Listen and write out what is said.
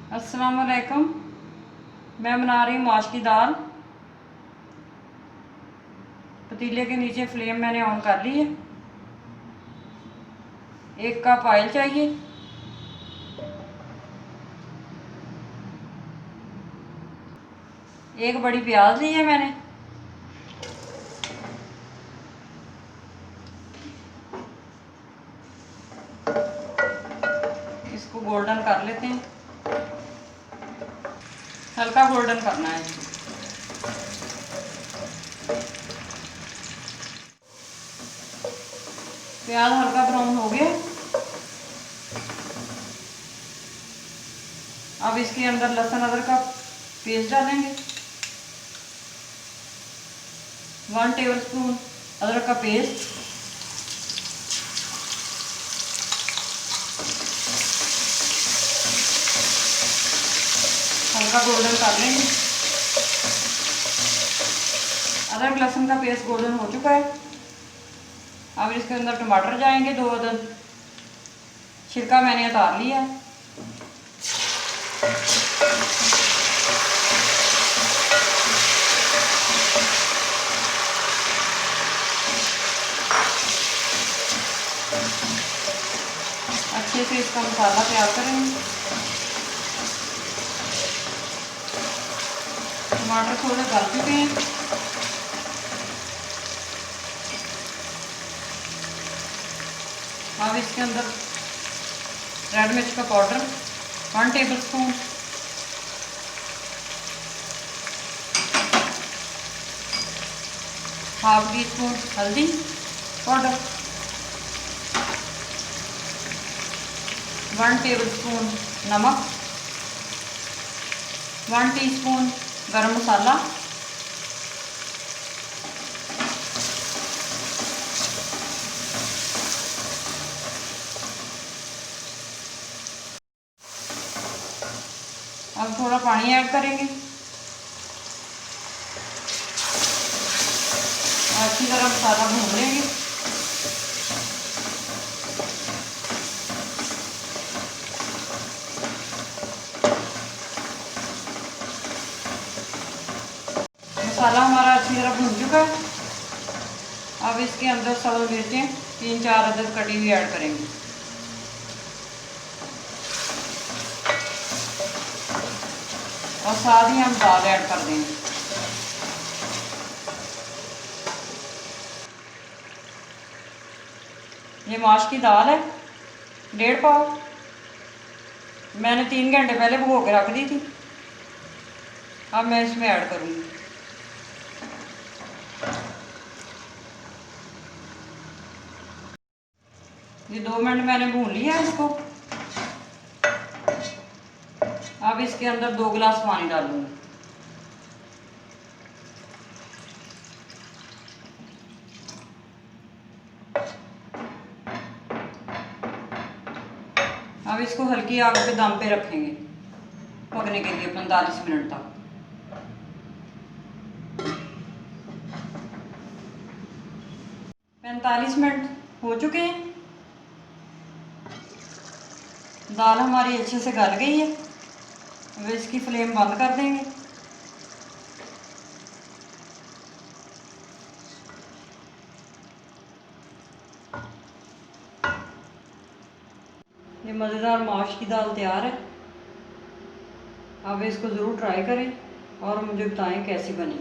अस्सलाम वालेकुम। मैं बना रही हूँ माश की दाल। पतीले के नीचे फ्लेम मैंने ऑन कर ली है। 1 कप ऑयल चाहिए। एक बड़ी प्याज ली है मैंने। इसको गोल्डन कर लेते हैं, हल्का गोल्डन करना है इसको। प्याज हल्का ब्राउन हो गया। अब इसके अंदर लहसुन अदरक का पेस्ट डालेंगे। 1 टेबलस्पून अदरक का पेस्ट, हल्का गोल्डन कर लेंगे। अदरक लहसुन का पेस्ट गोल्डन हो चुका है। अब इसके अंदर टमाटर जाएंगे 2 अदद। छिलका मैंने उतार लिया। अच्छे से इसका मसाला तैयार करेंगे। टमाटर थोड़े गल चुके हैं। अब इसके अंदर रेड मिर्च का powder 1 tablespoon, half tea spoon हल्दी पाउडर, 1 टेबलस्पून नमक, 1 टीस्पून गरम मसाला, अब थोड़ा पानी ऐड करेंगे। अच्छी तरह मसाला भून लेंगे। मसाला हमारा अच्छी तरह भून चुका है। अब इसके अंदर सब्ज़ मिर्चें 3-4 अदद कटी हुई ऐड करेंगे। और साथ ही हम दाल ऐड कर देंगे। ये माश की दाल है 1.5 पाव। मैंने 3 घंटे पहले भिगो के रख दी थी। अब मैं इसमें ऐड करूँगी। ये 2 मिनट मैंने भून लिया है इसको। अब इसके अंदर 2 गिलास पानी डालूंगी। अब इसको हल्की आग पे दम पे रखेंगे पकने के लिए 45 मिनट तक। 45 मिनट हो चुके हैं। दाल हमारी अच्छे से गल गई है। अब इसकी फ्लेम बंद कर देंगे। ये मज़ेदार माश की दाल तैयार है। आप इसको ज़रूर ट्राई करें और मुझे बताएं कैसी बनी।